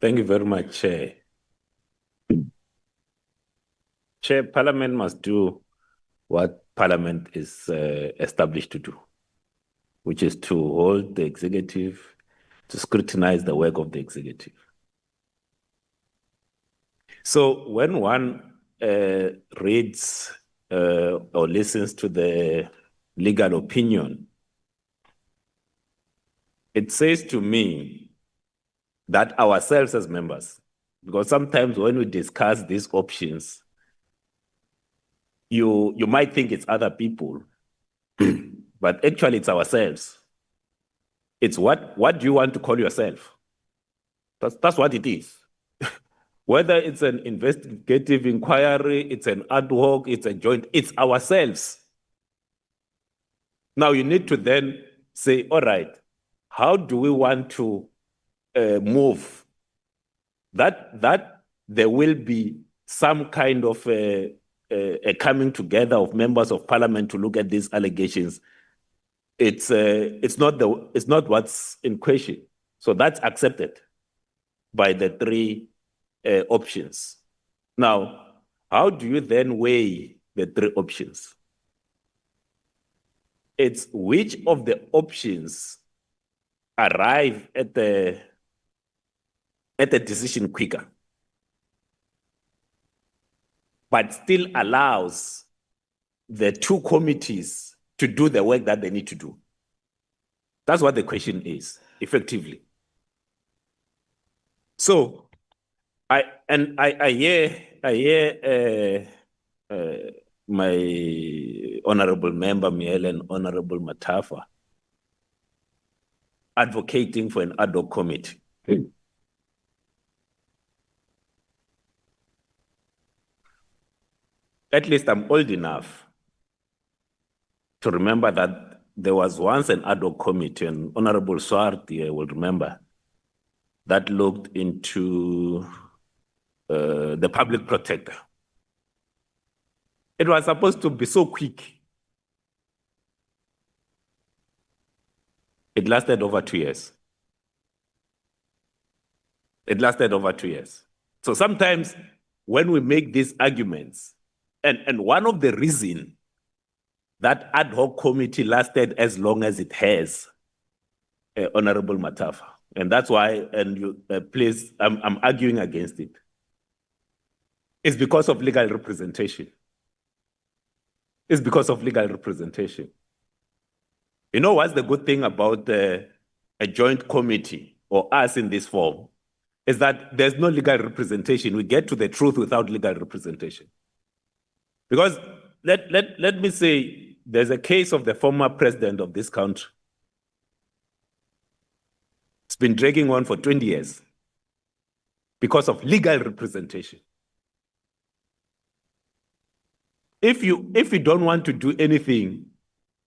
Thank you very much, Chair. Chair, Parliament must do what Parliament is established to do, which is to hold the executive, to scrutinize the work of the executive. So when one reads or listens to the legal opinion, it says to me that ourselves as members, because sometimes when we discuss these options, you might think it's other people, but actually it's ourselves. It's what do you want to call yourself? That's what it is. Whether it's an investigative inquiry, it's an ad hoc, it's a joint, it's ourselves. Now you need to then say, all right, how do we want to move? That there will be some kind of a coming together of members of parliament to look at these allegations. It's not what's in question. So that's accepted by the three options. Now, how do you then weigh the three options? It's which of the options arrive at the decision quicker, but still allows the two committees to do the work that they need to do. That's what the question is, effectively. So I hear my honorable member Miel and honorable Matafa advocating for an ad hoc committee. At least I'm old enough to remember that there was once an ad hoc committee, and Honorable Swarty will remember, that looked into the public protector. It was supposed to be so quick. It lasted over 2 years. It lasted over 2 years. So sometimes when we make these arguments, and one of the reasons that ad hoc committee lasted as long as it has, Honorable Matafa, and that's why, and you please, I'm arguing against it. It's because of legal representation. It's because of legal representation. You know what's the good thing about a joint committee or us in this form is that there's no legal representation. We get to the truth without legal representation. Because let me say, there's a case of the former president of this country. It's been dragging on for 20 years because of legal representation. If you don't want to do anything,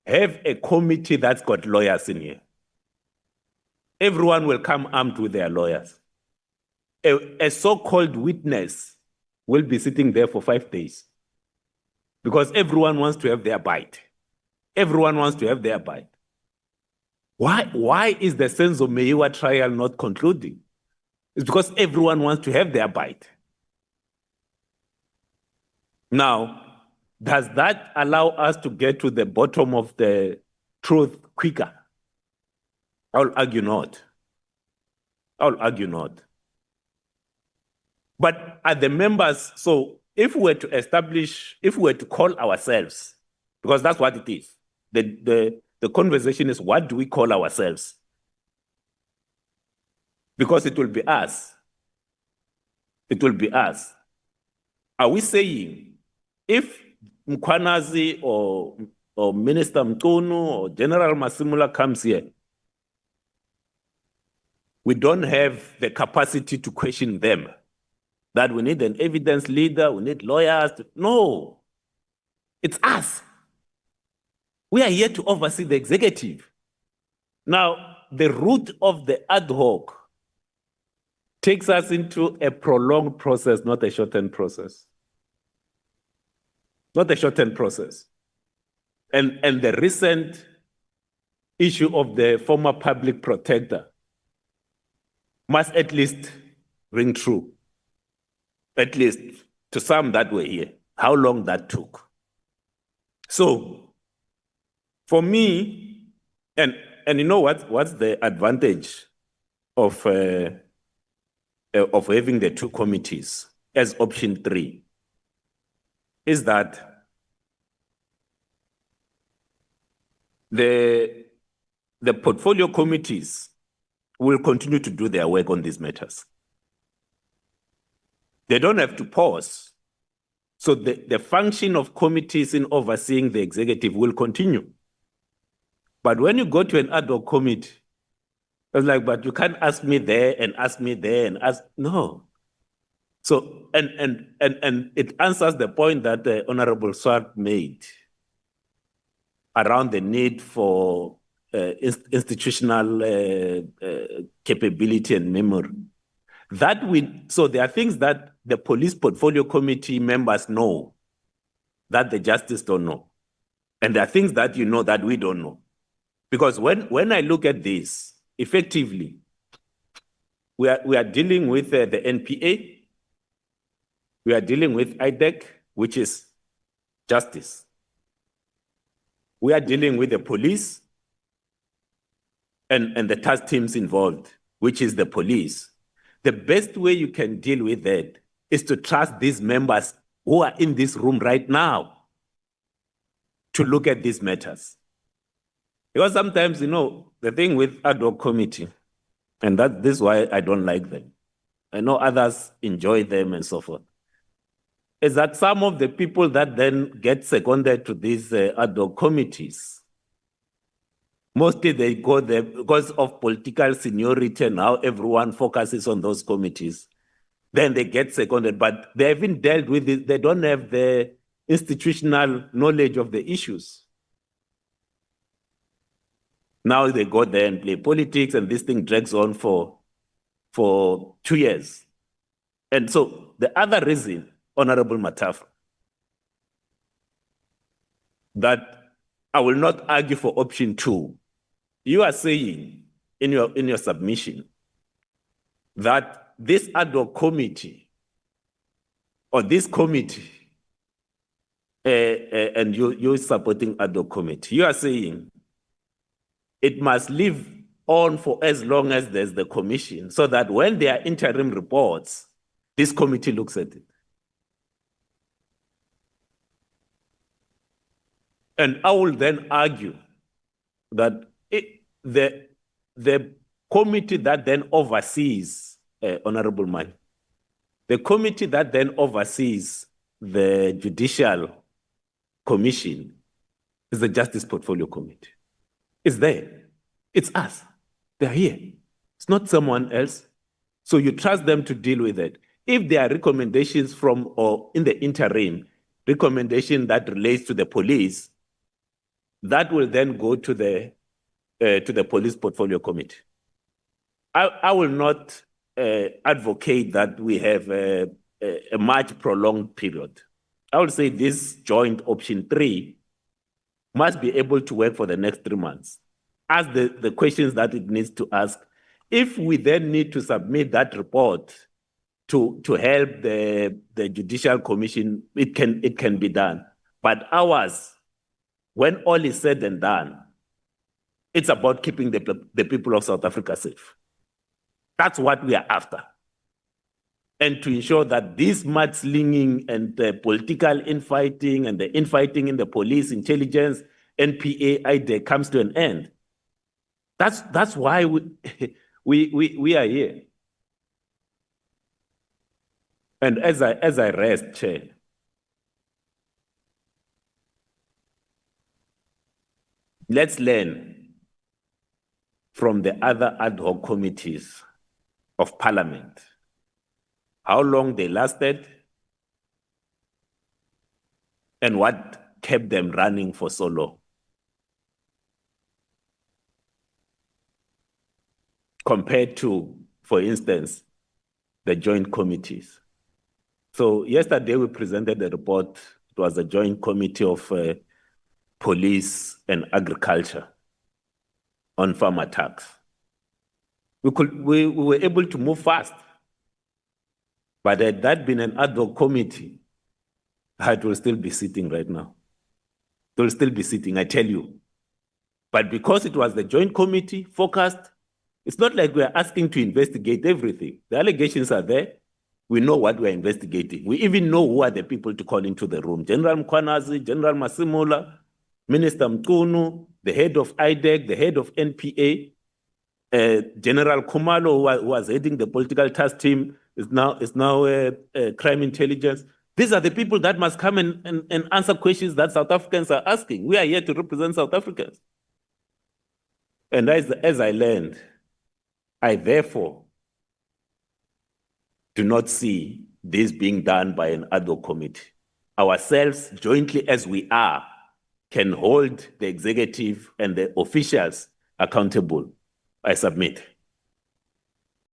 have a committee that's got lawyers in here. Everyone will come armed with their lawyers. A so-called witness will be sitting there for 5 days because everyone wants to have their bite. Everyone wants to have their bite. Why is the Senzo Meyiwa trial not concluding? It's because everyone wants to have their bite. Now, does that allow us to get to the bottom of the truth quicker? I'll argue not. I'll argue not. But are the members, so if we were to establish, if we were to call ourselves, because that's what it is, the conversation is, what do we call ourselves? Because it will be us. It will be us. Are we saying, if Mkwanazi or Minister Mtunu or General Masimula comes here, we don't have the capacity to question them, that we need an evidence leader, we need lawyers? No, it's us. We are here to oversee the executive. Now, the route of the ad hoc takes us into a prolonged process, not a shortened process. Not a shortened process. And the recent issue of the former public protector must at least ring true, at least to some that were here, how long that took. So for me, and you know what's the advantage of having the two committees as option 3 is that the portfolio committees will continue to do their work on these matters. They don't have to pause. So the function of committees in overseeing the executive will continue. But when you go to an ad hoc committee, it's like, but you can't ask me there and ask me there and ask, no. So, and it answers the point that the Honorable Swart made around the need for institutional capability and memory. So there are things that the police portfolio committee members know that the justice don't know. And there are things that you know that we don't know. Because when I look at this, effectively, we are dealing with the NPA, we are dealing with IDEC, which is justice. We are dealing with the police and the task teams involved, which is the police. The best way you can deal with that is to trust these members who are in this room right now to look at these matters. Because sometimes, the thing with ad hoc committee, and this is why I don't like them. I know others enjoy them and so forth, is that some of the people that then get seconded to these ad hoc committees, mostly they go there because of political seniority and how everyone focuses on those committees. Then they get seconded, but they haven't dealt with it. They don't have the institutional knowledge of the issues. Now they go there and play politics, and this thing drags on for 2 years. And so the other reason, Honorable Matafa, that I will not argue for option 2, you are saying in your submission that this ad hoc committee or this committee, and you're supporting ad hoc committee, you are saying it must live on for as long as there's the commission, so that when there are interim reports, this committee looks at it. And I will then argue that the committee that then oversees, Honorable Man, the committee that then oversees the Judicial Commission is the Justice Portfolio Committee. It's there. It's us. They're here. It's not someone else. So you trust them to deal with it. If there are recommendations from, or in the interim, recommendation that relates to the police, that will then go to the Police Portfolio Committee. I will not advocate that we have a much prolonged period. I would say this joint option 3 must be able to work for the next 3 months. Ask the questions that it needs to ask. If we then need to submit that report to help the Judicial Commission, it can be done. But ours, when all is said and done, it's about keeping the people of South Africa safe. That's what we are after. And to ensure that this mudslinging and political infighting and the infighting in the police, intelligence, NPA, IDEC comes to an end. That's why we are here. And as I rest, Chair, let's learn from the other ad hoc committees of Parliament, how long they lasted, and what kept them running for so long. Compared to, for instance, the joint committees. So yesterday we presented a report. It was a joint committee of police and agriculture on farm attacks. We were able to move fast. But had that been an ad hoc committee, it will still be sitting right now. It will still be sitting, I tell you. But because it was the joint committee focused, it's not like we're asking to investigate everything. The allegations are there. We know what we're investigating. We even know who are the people to call into the room. General Mkwanazi, General Masimula, Minister Mtunu, the head of IDEC, the head of NPA, General Kumalo, who was heading the political task team, is now crime intelligence. These are the people that must come and answer questions that South Africans are asking. We are here to represent South Africans. And as I learned, I therefore do not see this being done by an ad hoc committee. Ourselves, jointly as we are, can hold the executive and the officials accountable. I submit.